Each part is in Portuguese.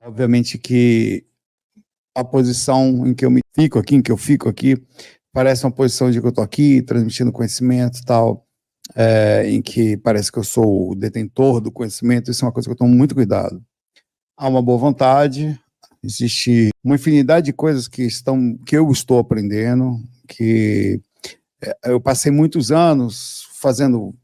Obviamente que a posição em que eu fico aqui, parece uma posição de que eu estou aqui, transmitindo conhecimento e tal, em que parece que eu sou o detentor do conhecimento. Isso é uma coisa que eu tomo muito cuidado. Há uma boa vontade, existe uma infinidade de coisas que eu estou aprendendo, que eu passei muitos anos fazendo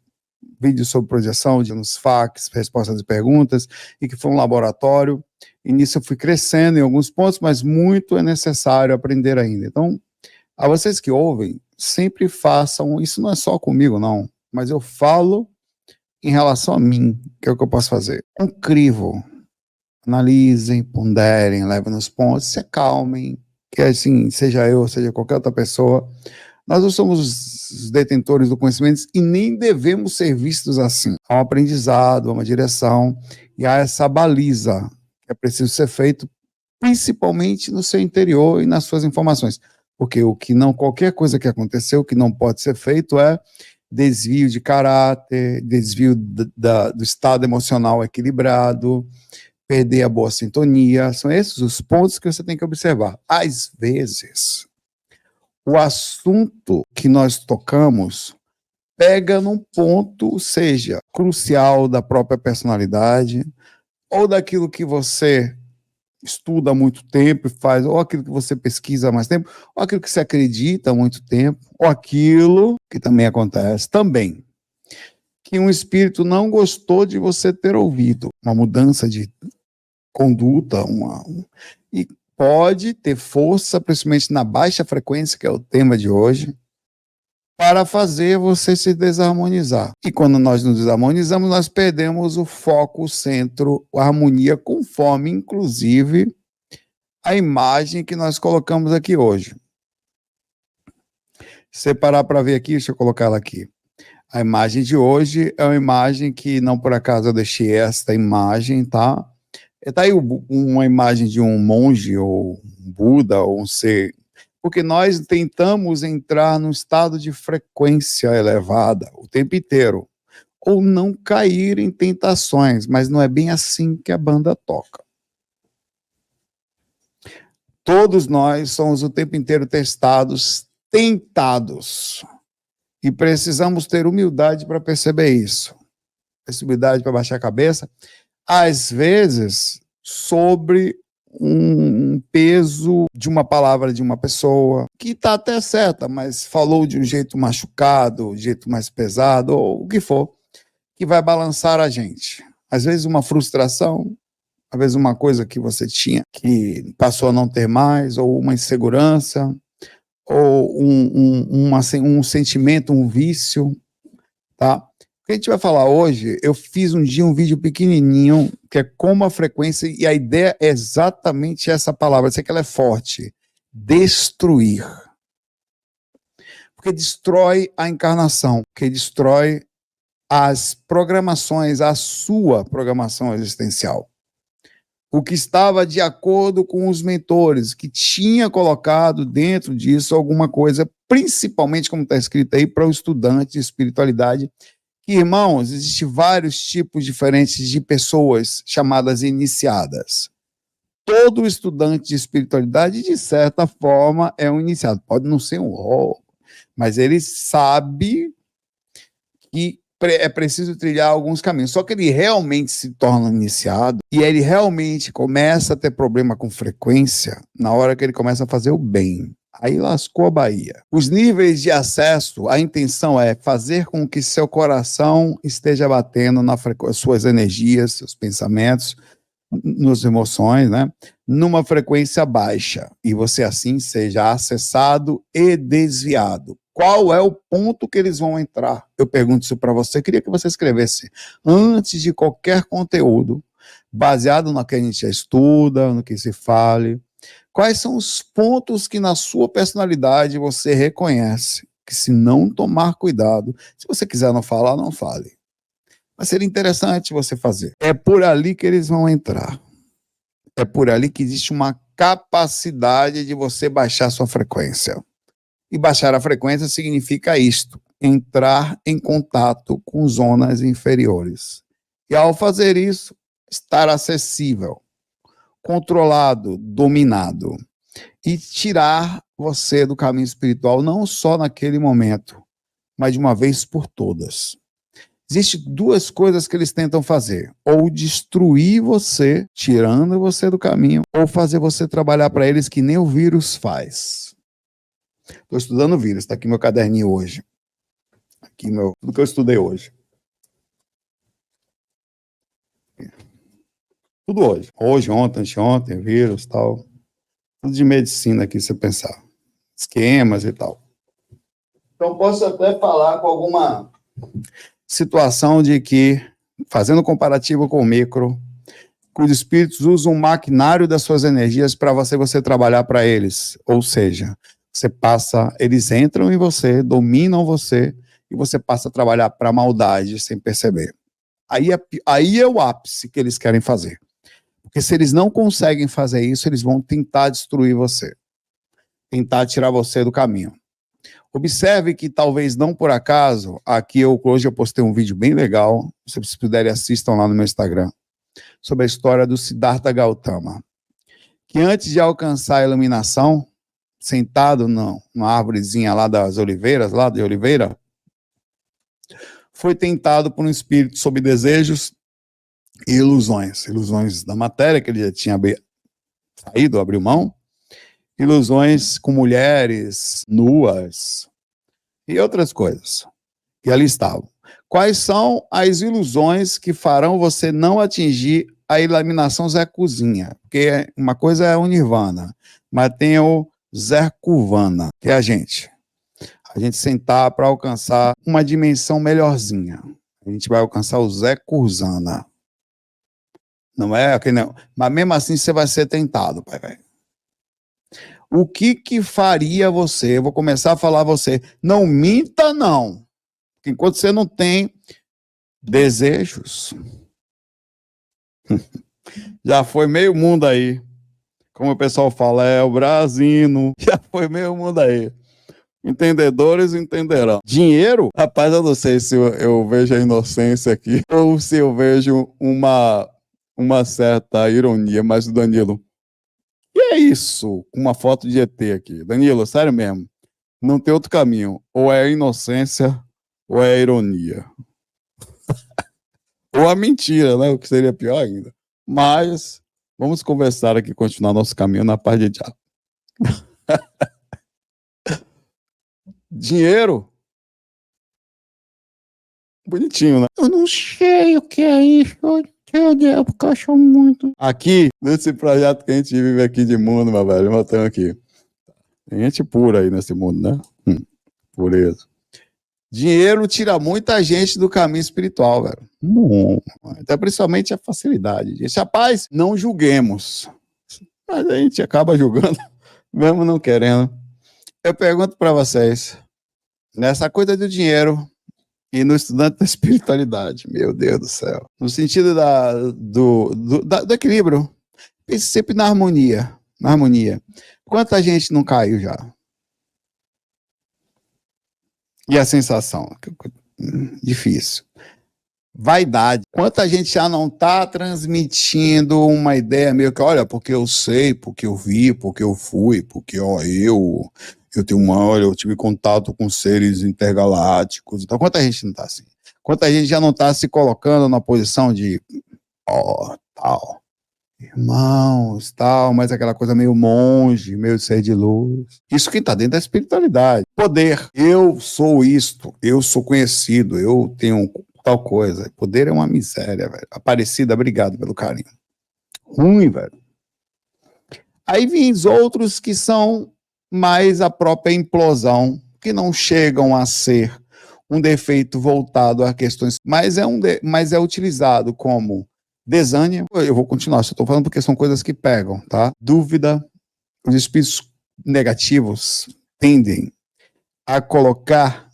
vídeos sobre projeção, nos fax, respostas de perguntas, e que foi um laboratório, e nisso eu fui crescendo em alguns pontos, mas muito é necessário aprender ainda. Então, a vocês que ouvem, sempre façam, isso não é só comigo não, mas eu falo em relação a mim, que é o que eu posso fazer. Um crivo, analisem, ponderem, levem nos pontos, se acalmem, que assim, seja eu, seja qualquer outra pessoa, nós não somos os detentores do conhecimento e nem devemos ser vistos assim. Há um aprendizado, há uma direção e há essa baliza que é preciso ser feito, principalmente no seu interior e nas suas informações. Porque qualquer coisa que aconteceu, o que não pode ser feito é desvio de caráter, desvio do estado emocional equilibrado, perder a boa sintonia. São esses os pontos que você tem que observar. Às vezes, o assunto que nós tocamos pega num ponto, seja crucial da própria personalidade, ou daquilo que você estuda há muito tempo e faz, ou aquilo que você pesquisa há mais tempo, ou aquilo que você acredita há muito tempo, ou aquilo que também acontece, que um espírito não gostou de você ter ouvido, uma mudança de conduta, e pode ter força, principalmente na baixa frequência, que é o tema de hoje, para fazer você se desarmonizar. E quando nós nos desarmonizamos, nós perdemos o foco, o centro, a harmonia, conforme, inclusive, a imagem que nós colocamos aqui hoje. Se você parar para ver aqui, deixa eu colocar ela aqui. A imagem de hoje é uma imagem que, não por acaso, eu deixei esta imagem, tá? Está aí uma imagem de um monge, ou um Buda, ou um ser, porque nós tentamos entrar num estado de frequência elevada o tempo inteiro, ou não cair em tentações, mas não é bem assim que a banda toca. Todos nós somos o tempo inteiro testados, tentados, e precisamos ter humildade para perceber isso. Humildade para baixar a cabeça, às vezes, sobre um peso de uma palavra de uma pessoa, que está até certa, mas falou de um jeito machucado, de um jeito mais pesado, ou o que for, que vai balançar a gente. Às vezes uma frustração, às vezes uma coisa que você tinha, que passou a não ter mais, ou uma insegurança, ou um sentimento, um vício, tá? O que a gente vai falar hoje, eu fiz um dia um vídeo pequenininho, que é como a frequência, e a ideia é exatamente essa palavra, eu sei que ela é forte, destruir. Porque destrói a encarnação, que destrói as programações, a sua programação existencial. O que estava de acordo com os mentores, que tinha colocado dentro disso alguma coisa, principalmente, como está escrito aí, para o estudante de espiritualidade. Que, irmãos, existem vários tipos diferentes de pessoas chamadas iniciadas. Todo estudante de espiritualidade, de certa forma, é um iniciado. Pode não ser mas ele sabe que é preciso trilhar alguns caminhos. Só que ele realmente se torna iniciado e ele realmente começa a ter problema com frequência na hora que ele começa a fazer o bem. Aí lascou a Bahia. Os níveis de acesso, a intenção é fazer com que seu coração esteja batendo na suas energias, seus pensamentos, nas emoções, né? Numa frequência baixa. E você assim seja acessado e desviado. Qual é o ponto que eles vão entrar? Eu pergunto isso para você, queria que você escrevesse antes de qualquer conteúdo, baseado no que a gente já estuda, no que se fale. Quais são os pontos que na sua personalidade você reconhece que, se não tomar cuidado, se você quiser não falar, não fale. Mas seria interessante você fazer. É por ali que eles vão entrar. É por ali que existe uma capacidade de você baixar sua frequência. E baixar a frequência significa isto: entrar em contato com zonas inferiores. E ao fazer isso, estar acessível. controlado, dominado, e tirar você do caminho espiritual, não só naquele momento, mas de uma vez por todas. Existem duas coisas que eles tentam fazer: ou destruir você, tirando você do caminho, ou fazer você trabalhar para eles que nem o vírus faz. Estou estudando vírus, está aqui meu caderninho hoje. Aqui tudo que eu estudei hoje. Tudo hoje. Hoje, ontem, anteontem, vírus, tal. Tudo de medicina aqui, se você pensar. Esquemas e tal. Então, posso até falar com alguma situação de que, fazendo comparativo com o micro, que os espíritos usam o maquinário das suas energias para você trabalhar para eles. Ou seja, eles entram em você, dominam você, e você passa a trabalhar para a maldade sem perceber. Aí é o ápice que eles querem fazer. Porque se eles não conseguem fazer isso, eles vão tentar destruir você. Tentar tirar você do caminho. Observe que talvez não por acaso, hoje eu postei um vídeo bem legal, se vocês puderem assistam lá no meu Instagram, sobre a história do Siddhartha Gautama, que antes de alcançar a iluminação, sentado numa árvorezinha lá das oliveiras, lá de Oliveira, foi tentado por um espírito sob desejos e ilusões da matéria, que ele já tinha saído, abriu mão, ilusões com mulheres nuas e outras coisas que ali estavam. Quais são as ilusões que farão você não atingir a iluminação Zé Cozinha? Porque uma coisa é o Nirvana, mas tem o Zé Curvana, que é a gente sentar para alcançar uma dimensão melhorzinha. A gente vai alcançar o Zé Curzana. Não é aquele não. Mas mesmo assim você vai ser tentado, pai velho. O que faria você? Eu vou começar a falar a você. Não minta, não. Porque enquanto você não tem desejos, já foi meio mundo aí. Como o pessoal fala, é o Brasino. Já foi meio mundo aí. Entendedores entenderão. Dinheiro? Rapaz, eu não sei se eu vejo a inocência aqui ou se eu vejo uma certa ironia, mas Danilo, e é isso? Uma foto de ET aqui. Danilo, sério mesmo, não tem outro caminho. Ou é a inocência ou é a ironia. Ou a mentira, né? O que seria pior ainda. Mas vamos conversar aqui, continuar nosso caminho na paz de diabo. Dinheiro? Bonitinho, né? Eu não sei o que é isso. Meu Deus, porque eu acho muito. Aqui, nesse projeto que a gente vive aqui de mundo, meu velho, voltando aqui. Tem gente pura aí nesse mundo, né? Pureza. Dinheiro tira muita gente do caminho espiritual, velho. Então, principalmente a facilidade. Rapaz, não julguemos. Mas a gente acaba julgando, mesmo não querendo. Eu pergunto para vocês, nessa coisa do dinheiro e no estudante da espiritualidade, meu Deus do céu, no sentido do equilíbrio, pense sempre na harmonia, Quanta gente não caiu já? E a sensação? Difícil. Vaidade. Quanta gente já não está transmitindo uma ideia meio que, olha, porque eu sei, porque eu vi, porque eu fui, porque eu tenho olha, eu tive contato com seres intergalácticos. Então, quanta gente não está assim? Quanta gente já não está se colocando na posição de, tal, irmãos, tal, mas aquela coisa meio monge, meio ser de luz. Isso que está dentro da espiritualidade. Poder. Eu sou isto, eu sou conhecido, eu tenho tal coisa. Poder é uma miséria, velho. Aparecida, obrigado pelo carinho. Ruim, velho. Aí vêm os outros que são mais a própria implosão, que não chegam a ser um defeito voltado a questões, mas é utilizado como desânimo. Eu vou continuar, só estou falando porque são coisas que pegam, tá? Dúvida. Os espíritos negativos tendem a colocar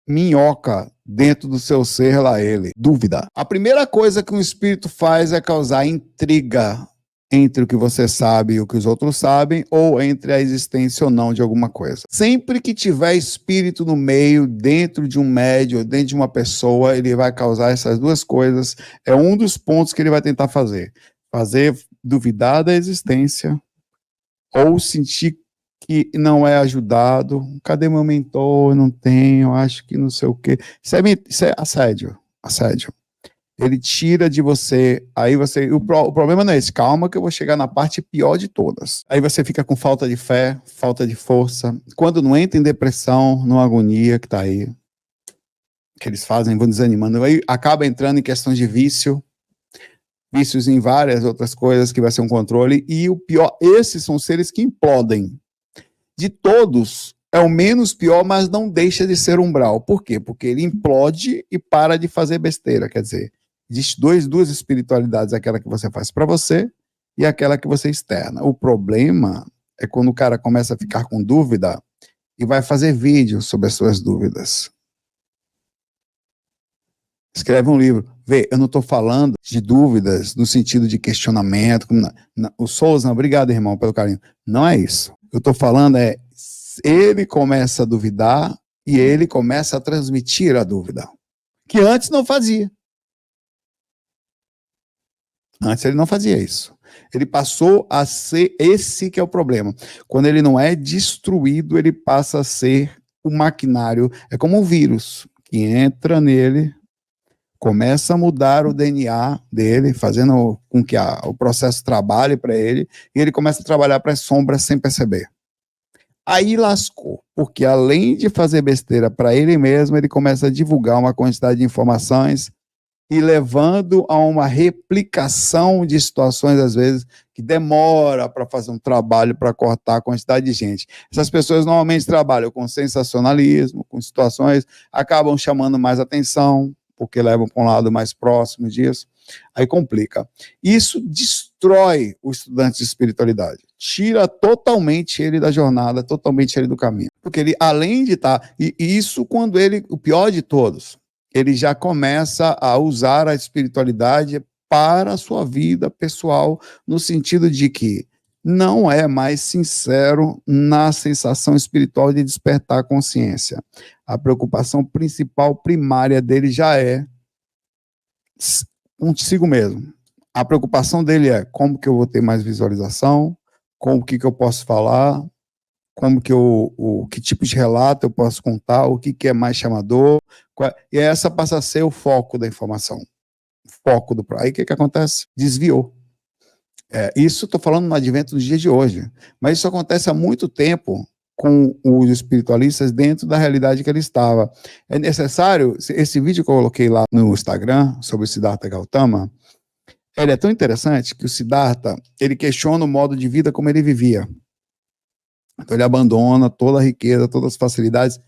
minhoca dentro do seu ser, lá ele. Dúvida. A primeira coisa que um espírito faz é causar intriga entre o que você sabe e o que os outros sabem, ou entre a existência ou não de alguma coisa. Sempre que tiver espírito no meio, dentro de um médium, dentro de uma pessoa, ele vai causar essas duas coisas. É um dos pontos que ele vai tentar fazer duvidar da existência ou sentir que não é ajudado. Cadê meu mentor? Não tenho, acho que não sei o quê. Isso é assédio. Assédio. Ele tira de você, aí você, o problema não é esse, calma que eu vou chegar na parte pior de todas. Aí você fica com falta de fé, falta de força, quando não entra em depressão, numa agonia que tá aí, que eles fazem, vão desanimando, aí acaba entrando em questões de vícios em várias outras coisas, que vai ser um controle, e o pior, esses são seres que implodem. De todos, é o menos pior, mas não deixa de ser umbral. Por quê? Porque ele implode e para de fazer besteira, quer dizer, existe duas espiritualidades, aquela que você faz para você e aquela que você externa. O problema é quando o cara começa a ficar com dúvida e vai fazer vídeo sobre as suas dúvidas. Escreve um livro. Vê, eu não estou falando de dúvidas no sentido de questionamento. O Souza, obrigado, irmão, pelo carinho. Não é isso. Eu estou falando ele começa a duvidar e ele começa a transmitir a dúvida, que antes não fazia. Antes ele não fazia isso. Ele passou a ser, esse que é o problema. Quando ele não é destruído, ele passa a ser o maquinário. É como um vírus que entra nele, começa a mudar o DNA dele, fazendo com que o processo trabalhe para ele, e ele começa a trabalhar para as sombras sem perceber. Aí lascou, porque além de fazer besteira para ele mesmo, ele começa a divulgar uma quantidade de informações e levando a uma replicação de situações, às vezes, que demora para fazer um trabalho para cortar a quantidade de gente. Essas pessoas normalmente trabalham com sensacionalismo, com situações, acabam chamando mais atenção, porque levam para um lado mais próximo disso, aí complica. Isso destrói o estudante de espiritualidade, tira totalmente ele da jornada, totalmente ele do caminho. Porque ele, além de estar, e isso quando ele, o pior de todos, ele já começa a usar a espiritualidade para a sua vida pessoal, no sentido de que não é mais sincero na sensação espiritual de despertar a consciência. A preocupação principal, primária dele já é consigo mesmo. A preocupação dele é como que eu vou ter mais visualização, como que eu posso falar, como que que tipo de relato eu posso contar, o que é mais chamador, e essa passa a ser o foco da informação, o foco do... Aí o que acontece? Desviou. Isso estou falando no advento dos dias de hoje, mas isso acontece há muito tempo com os espiritualistas dentro da realidade que ele estava. É necessário, esse vídeo que eu coloquei lá no Instagram, sobre o Siddhartha Gautama, ele é tão interessante que o Siddhartha, ele questiona o modo de vida como ele vivia. Então ele abandona toda a riqueza, todas as facilidades.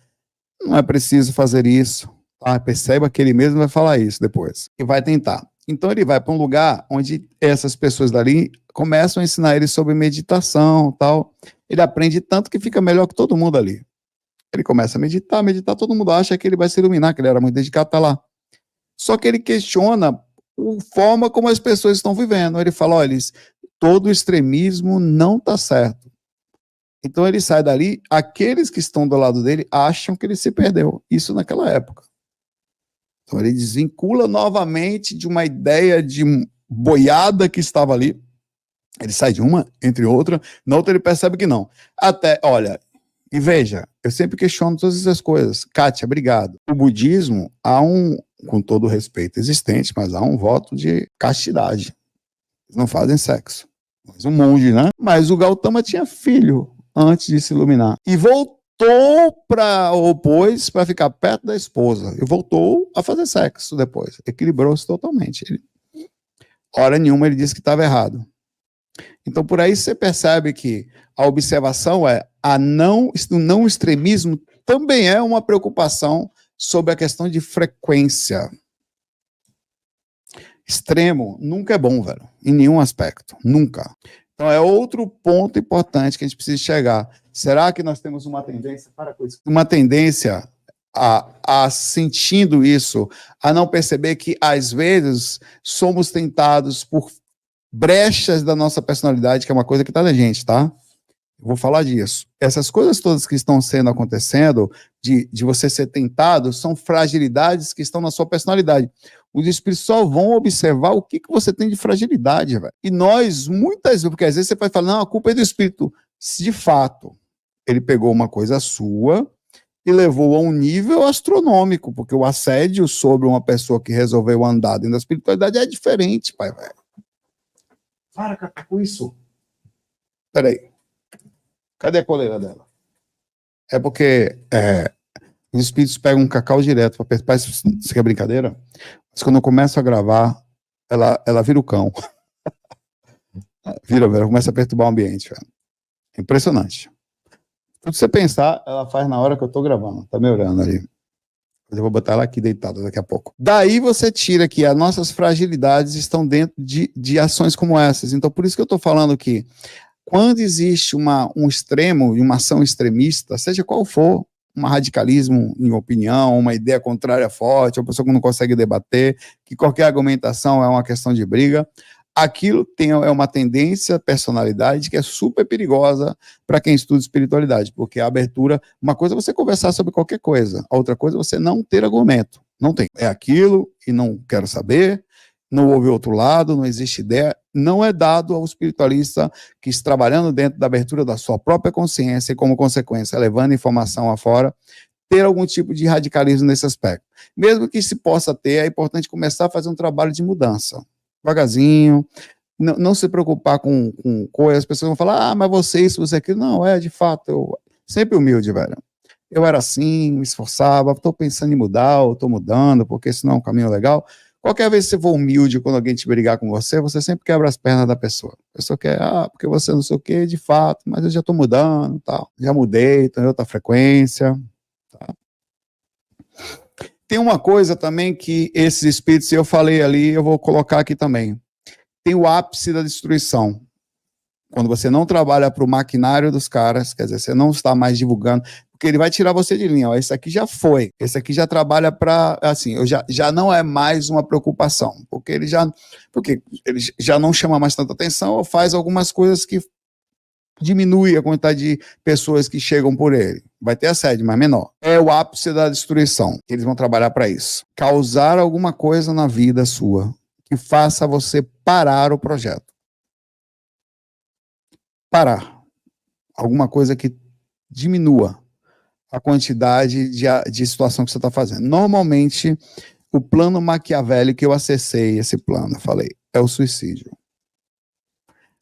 Não é preciso fazer isso. Tá? Perceba que ele mesmo vai falar isso depois. E vai tentar. Então ele vai para um lugar onde essas pessoas dali começam a ensinar ele sobre meditação, tal. Ele aprende tanto que fica melhor que todo mundo ali. Ele começa a meditar, todo mundo acha que ele vai se iluminar, que ele era muito dedicado, tá lá. Só que ele questiona a forma como as pessoas estão vivendo. Ele fala, olha, todo o extremismo não está certo. Então ele sai dali, aqueles que estão do lado dele acham que ele se perdeu. Isso naquela época. Então ele desvincula novamente de uma ideia de boiada que estava ali. Ele sai de uma, entre outra, na outra ele percebe que não. Até, olha, e veja, eu sempre questiono todas essas coisas. Kátia, obrigado. O budismo, com todo o respeito existente, mas há um voto de castidade. Eles não fazem sexo. Mas um monge, né? Mas o Gautama tinha filho antes de se iluminar. E voltou opôs para ficar perto da esposa. E voltou a fazer sexo depois. Equilibrou-se totalmente. Hora nenhuma ele disse que estava errado. Então, por aí você percebe que a observação o não extremismo também é uma preocupação sobre a questão de frequência. Extremo nunca é bom, velho, em nenhum aspecto, nunca. Então é outro ponto importante que a gente precisa chegar. Será que nós temos uma tendência, uma tendência a sentindo isso, a não perceber que às vezes somos tentados por brechas da nossa personalidade, que é uma coisa que está na gente, tá? Eu vou falar disso. Essas coisas todas que estão acontecendo, de você ser tentado, são fragilidades que estão na sua personalidade. Os espíritos só vão observar o que você tem de fragilidade, velho. E nós, muitas vezes, porque às vezes você pode falar, não, a culpa é do espírito. De fato, ele pegou uma coisa sua e levou a um nível astronômico, porque o assédio sobre uma pessoa que resolveu andar dentro da espiritualidade é diferente, pai, velho. Para com isso. Peraí. Cadê a coleira dela? É porque os espíritos pegam um cacau direto para perturbar. Isso aqui é brincadeira? Mas quando eu começo a gravar, ela vira o cão. Ela começa a perturbar o ambiente. Velho. Impressionante. Tudo que você pensar, ela faz na hora que eu tô gravando. Tá me olhando ali. Eu vou botar ela aqui deitada daqui a pouco. Daí você tira que as nossas fragilidades estão dentro de ações como essas. Então, por isso que eu tô falando que quando existe um extremo, uma ação extremista, seja qual for, um radicalismo em opinião, uma ideia contrária forte, uma pessoa que não consegue debater, que qualquer argumentação é uma questão de briga, aquilo é uma tendência, personalidade que é super perigosa para quem estuda espiritualidade, porque a abertura, uma coisa é você conversar sobre qualquer coisa, a outra coisa é você não ter argumento, não tem, é aquilo e não quero saber, não houve outro lado, não existe ideia, não é dado ao espiritualista que está trabalhando dentro da abertura da sua própria consciência e, como consequência, levando informação afora, ter algum tipo de radicalismo nesse aspecto. Mesmo que se possa ter, é importante começar a fazer um trabalho de mudança. Devagarzinho, não se preocupar com coisas, as pessoas vão falar, mas você isso, você aquilo. Não, de fato, eu sempre humilde, velho. Eu era assim, me esforçava, estou pensando em mudar, ou estou mudando, porque isso não é um caminho legal. Qualquer vez que você for humilde quando alguém te brigar com você, você sempre quebra as pernas da pessoa. A pessoa quer, porque você não sei o quê, de fato, mas eu já estou mudando, tal. Já mudei, estou em outra frequência. Tá. Tem uma coisa também que esses espíritos, eu falei ali, eu vou colocar aqui também. Tem o ápice da destruição. Quando você não trabalha para o maquinário dos caras, quer dizer, você não está mais divulgando, porque ele vai tirar você de linha. Ó, esse aqui já foi, esse aqui já trabalha para, assim, já não é mais uma preocupação, porque ele já não chama mais tanta atenção ou faz algumas coisas que diminui a quantidade de pessoas que chegam por ele. Vai ter assédio, mas menor. É o ápice da destruição. Eles vão trabalhar para isso. Causar alguma coisa na vida sua que faça você parar o projeto. Parar. Alguma coisa que diminua a quantidade de situação que você está fazendo. Normalmente, o plano maquiavélico que eu acessei, esse plano, eu falei, é o suicídio.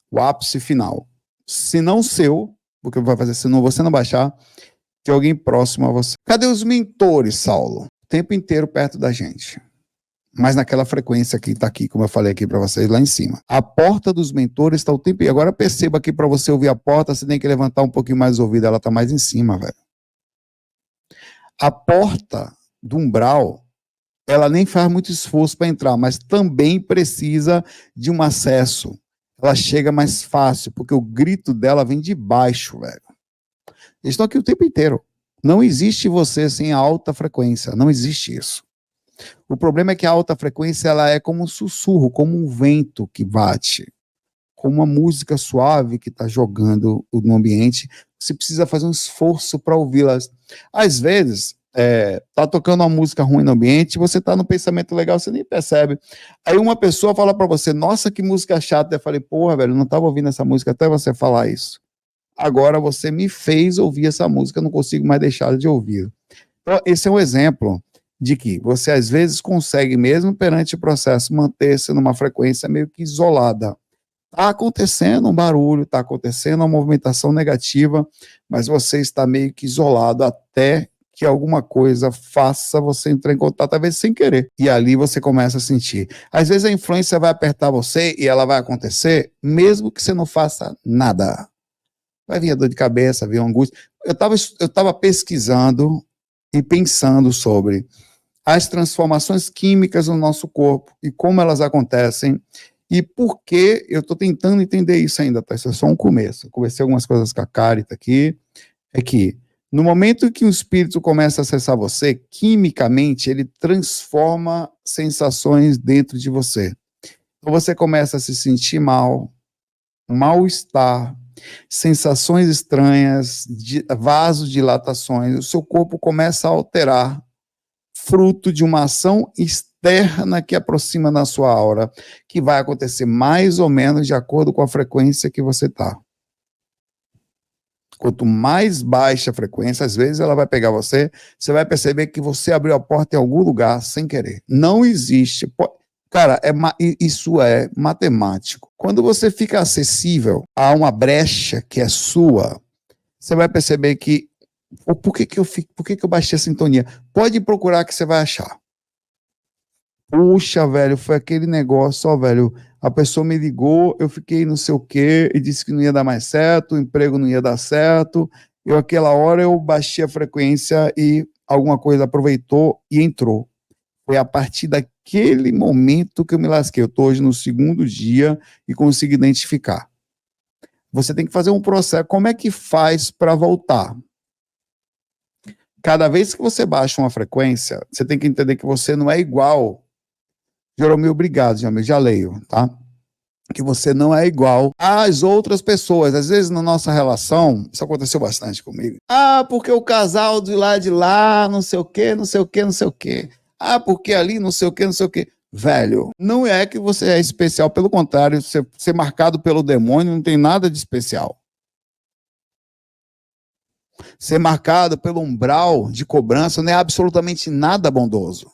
O ápice final. Se não seu, porque vai fazer, se não você não baixar, de alguém próximo a você. Cadê os mentores, Saulo? O tempo inteiro perto da gente. Mas naquela frequência que está aqui, como eu falei aqui para vocês, lá em cima. A porta dos mentores está o tempo. E agora perceba que para você ouvir a porta, você tem que levantar um pouquinho mais o ouvido, ela está mais em cima, velho. A porta do umbral, ela nem faz muito esforço para entrar, mas também precisa de um acesso. Ela chega mais fácil, porque o grito dela vem de baixo, velho. Eles estão aqui o tempo inteiro. Não existe você sem alta frequência, não existe isso. O problema é que a alta frequência ela é como um sussurro, como um vento que bate, como uma música suave que está jogando no ambiente. Você precisa fazer um esforço para ouvi-las. Às vezes, tá tocando uma música ruim no ambiente, você tá no pensamento legal, você nem percebe. Aí uma pessoa fala para você, nossa, que música chata. Eu falei, porra, velho, eu não estava ouvindo essa música até você falar isso. Agora você me fez ouvir essa música, eu não consigo mais deixar de ouvir. Então, esse é um exemplo de que você às vezes consegue, mesmo perante o processo, manter-se numa frequência meio que isolada. Está acontecendo um barulho, está acontecendo uma movimentação negativa, mas você está meio que isolado até que alguma coisa faça você entrar em contato, talvez sem querer. E ali você começa a sentir. Às vezes a influência vai apertar você e ela vai acontecer, mesmo que você não faça nada. Vai vir a dor de cabeça, vir a angústia. Eu estava pesquisando e pensando sobre as transformações químicas no nosso corpo e como elas acontecem e por que eu estou tentando entender isso ainda, tá? Isso é só um começo. Eu conversei algumas coisas com a Carita aqui, é que no momento que o espírito começa a acessar você, quimicamente ele transforma sensações dentro de você. Então você começa a se sentir mal, mal-estar, sensações estranhas, vasodilatações, o seu corpo começa a alterar, fruto de uma ação externa que aproxima na sua aura, que vai acontecer mais ou menos de acordo com a frequência que você está. Quanto mais baixa a frequência, às vezes ela vai pegar você, você vai perceber que você abriu a porta em algum lugar sem querer. Não existe. Cara, isso é matemático. Quando você fica acessível a uma brecha que é sua, você vai perceber que por que eu baixei a sintonia? Pode procurar que você vai achar. Puxa, velho, foi aquele negócio, ó, velho, a pessoa me ligou, eu fiquei não sei o quê, e disse que não ia dar mais certo, o emprego não ia dar certo, aquela hora eu baixei a frequência e alguma coisa aproveitou e entrou. Foi a partir daquele momento que eu me lasquei. Eu estou hoje no segundo dia e consigo identificar. Você tem que fazer um processo. Como é que faz para voltar? Cada vez que você baixa uma frequência, você tem que entender que você não é igual. Jeromil, obrigado, Jeromil, já leio, tá? Que você não é igual às outras pessoas. Às vezes, na nossa relação, isso aconteceu bastante comigo. Ah, porque o casal de lá, não sei o quê, não sei o quê, não sei o quê. Ah, porque ali, não sei o quê, não sei o quê. Velho, não é que você é especial, pelo contrário, ser marcado pelo demônio não tem nada de especial. Ser marcado pelo umbral de cobrança não é absolutamente nada bondoso.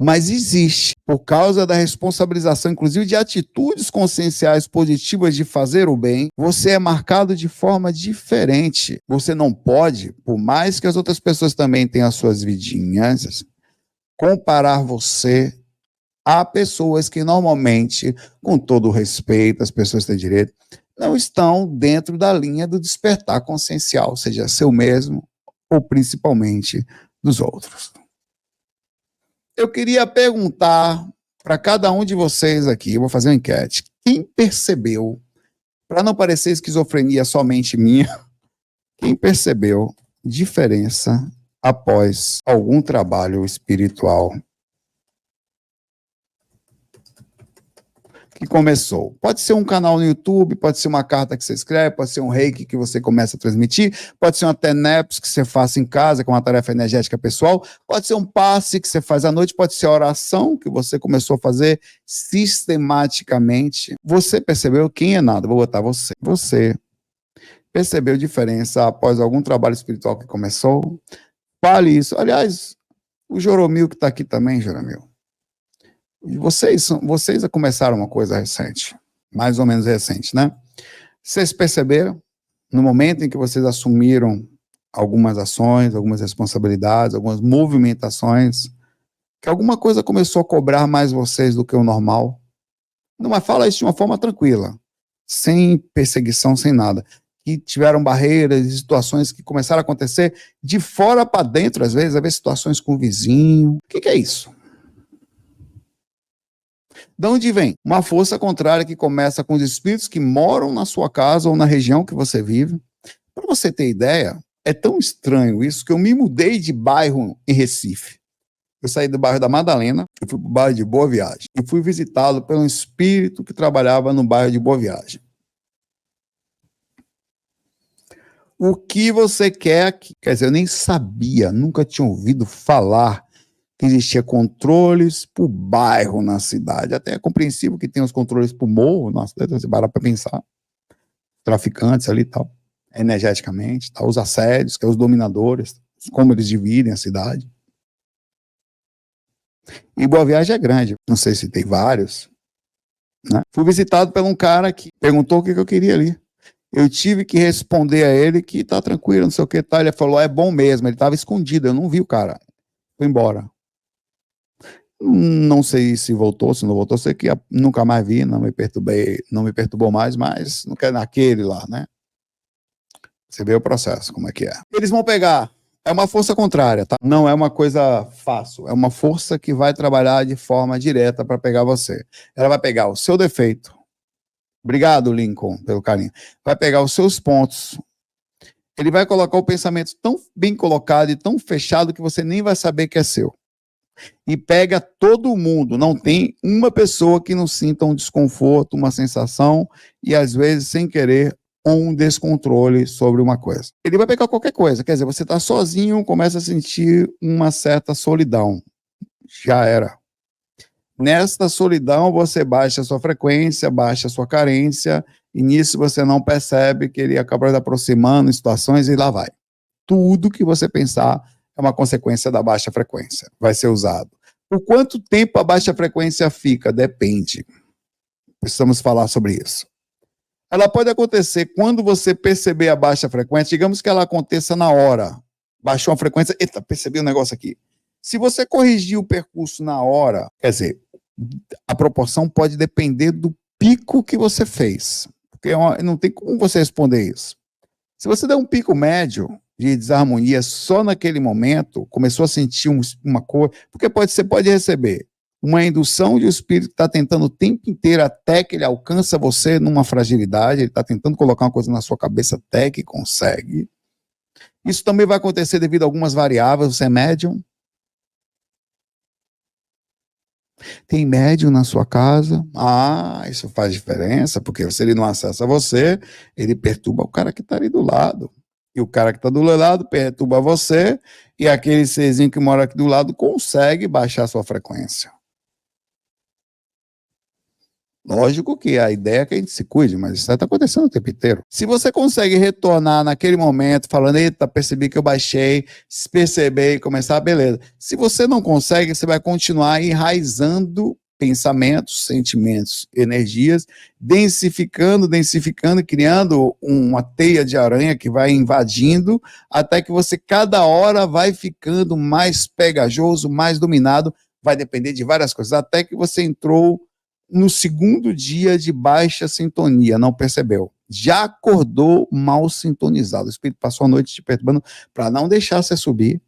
Mas existe, por causa da responsabilização, inclusive de atitudes conscienciais positivas de fazer o bem, você é marcado de forma diferente. Você não pode, por mais que as outras pessoas também tenham as suas vidinhas, comparar você a pessoas que normalmente, com todo o respeito, as pessoas têm direito, não estão dentro da linha do despertar consciencial, seja seu mesmo ou principalmente dos outros. Eu queria perguntar para cada um de vocês aqui, eu vou fazer uma enquete, quem percebeu, para não parecer esquizofrenia somente minha, quem percebeu diferença após algum trabalho espiritual que começou? Pode ser um canal no YouTube, pode ser uma carta que você escreve, pode ser um reiki que você começa a transmitir, pode ser uma TENEPS que você faça em casa, com uma tarefa energética pessoal, pode ser um passe que você faz à noite, pode ser a oração que você começou a fazer sistematicamente. Você percebeu? Quem é nada? Vou botar você. Você percebeu diferença após algum trabalho espiritual que começou? Fale isso. Aliás, o Jeromil que está aqui também, Jeromil. Vocês começaram uma coisa recente, mais ou menos recente, né? Vocês perceberam, no momento em que vocês assumiram algumas ações, algumas responsabilidades, algumas movimentações, que alguma coisa começou a cobrar mais vocês do que o normal? Não, mas fala isso de uma forma tranquila, sem perseguição, sem nada. Que tiveram barreiras e situações que começaram a acontecer de fora para dentro, às vezes, situações com o vizinho. O que é isso? De onde vem? Uma força contrária que começa com os espíritos que moram na sua casa ou na região que você vive. Para você ter ideia, é tão estranho isso que eu me mudei de bairro em Recife. Eu saí do bairro da Madalena, eu fui para o bairro de Boa Viagem e fui visitado por um espírito que trabalhava no bairro de Boa Viagem. O que você quer aqui? Quer dizer, eu nem sabia, nunca tinha ouvido falar que existia controles por bairro na cidade. Até é compreensível que tem os controles por morro, nossa, você para para pensar. Traficantes ali e tal, energeticamente, tal, os assédios, que é os dominadores, como eles dividem a cidade. E Boa Viagem é grande, não sei se tem vários. Né? Fui visitado por um cara que perguntou o que eu queria ali. Eu tive que responder a ele que tá tranquilo, não sei o que, tá. Ele falou, é bom mesmo, ele estava escondido, eu não vi o cara. Foi embora. Não sei se voltou, se não voltou, sei que nunca mais vi, não me perturbou mais, mas não quer naquele lá, né? Você vê o processo, como é que é. Eles vão pegar, é uma força contrária, tá? Não é uma coisa fácil, é uma força que vai trabalhar de forma direta para pegar você. Ela vai pegar o seu defeito. Obrigado, Lincoln, pelo carinho. Vai pegar os seus pontos. Ele vai colocar o pensamento tão bem colocado e tão fechado que você nem vai saber que é seu. E pega todo mundo, não tem uma pessoa que não sinta um desconforto, uma sensação, e às vezes, sem querer, um descontrole sobre uma coisa. Ele vai pegar qualquer coisa, quer dizer, você está sozinho, começa a sentir uma certa solidão. Já era. Nesta solidão, você baixa a sua frequência, baixa a sua carência, e nisso você não percebe que ele acaba aproximando em situações e lá vai. Tudo que você pensar é uma consequência da baixa frequência, vai ser usado. Por quanto tempo a baixa frequência fica? Depende. Precisamos falar sobre isso. Ela pode acontecer quando você perceber a baixa frequência, digamos que ela aconteça na hora. Baixou a frequência, eita, percebi um negócio aqui. Se você corrigir o percurso na hora, quer dizer, a proporção pode depender do pico que você fez. Porque não tem como você responder isso. Se você der um pico médio de desarmonia só naquele momento, começou a sentir uma cor, porque você pode receber uma indução de um espírito que está tentando o tempo inteiro até que ele alcança você numa fragilidade, ele está tentando colocar uma coisa na sua cabeça até que consegue. Isso também vai acontecer devido a algumas variáveis, você é médium. Tem médium na sua casa? Ah, isso faz diferença, porque se ele não acessa você, ele perturba o cara que está ali do lado. E o cara que está do lado perturba você, e aquele serzinho que mora aqui do lado consegue baixar a sua frequência. Lógico que a ideia é que a gente se cuide, mas isso está acontecendo o tempo inteiro. Se você consegue retornar naquele momento, falando, eita, percebi que eu baixei, se perceber e começar, beleza. Se você não consegue, você vai continuar enraizando pensamentos, sentimentos, energias, densificando, criando uma teia de aranha que vai invadindo, até que você cada hora vai ficando mais pegajoso, mais dominado, vai depender de várias coisas, até que você entrou no segundo dia de baixa sintonia, não percebeu. Já acordou mal sintonizado. O espírito passou a noite te perturbando para não deixar você subir.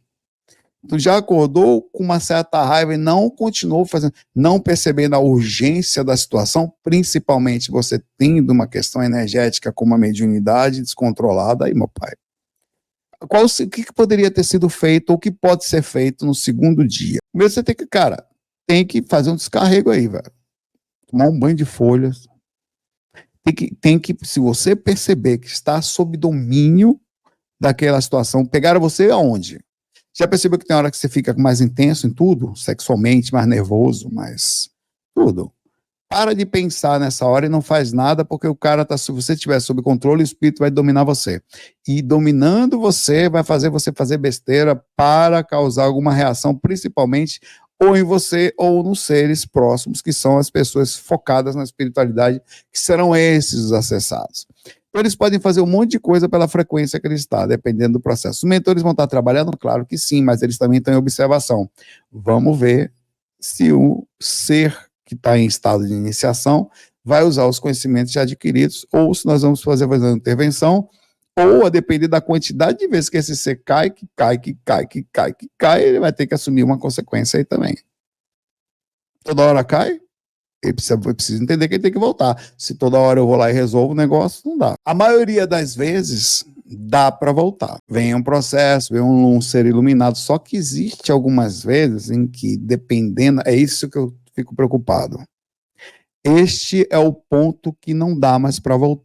Tu já acordou com uma certa raiva e não continuou fazendo, não percebendo a urgência da situação, principalmente você tendo uma questão energética como a mediunidade descontrolada. Aí, meu pai, o que poderia ter sido feito ou o que pode ser feito no segundo dia? Primeiro você tem que fazer um descarrego aí, velho. Tomar um banho de folhas. Se você perceber que está sob domínio daquela situação, pegaram você aonde? Já percebeu que tem hora que você fica mais intenso em tudo? Sexualmente, mais nervoso, mais tudo. Para de pensar nessa hora e não faz nada, porque o cara se você estiver sob controle, o espírito vai dominar você. E dominando você, vai fazer você fazer besteira para causar alguma reação, principalmente ou em você ou nos seres próximos, que são as pessoas focadas na espiritualidade, que serão esses os acessados. Então, eles podem fazer um monte de coisa pela frequência que ele está, dependendo do processo. Os mentores vão estar trabalhando? Claro que sim, mas eles também estão em observação. Vamos ver se o ser que está em estado de iniciação vai usar os conhecimentos já adquiridos, ou se nós vamos fazer uma intervenção, ou a depender da quantidade de vezes que esse ser cai, ele vai ter que assumir uma consequência aí também. Toda hora cai, ele precisa entender que ele tem que voltar. Se toda hora eu vou lá e resolvo o negócio, não dá. A maioria das vezes dá para voltar. Vem um processo, vem um ser iluminado, só que existe algumas vezes em que, dependendo, é isso que eu fico preocupado. Este é o ponto que não dá mais para voltar.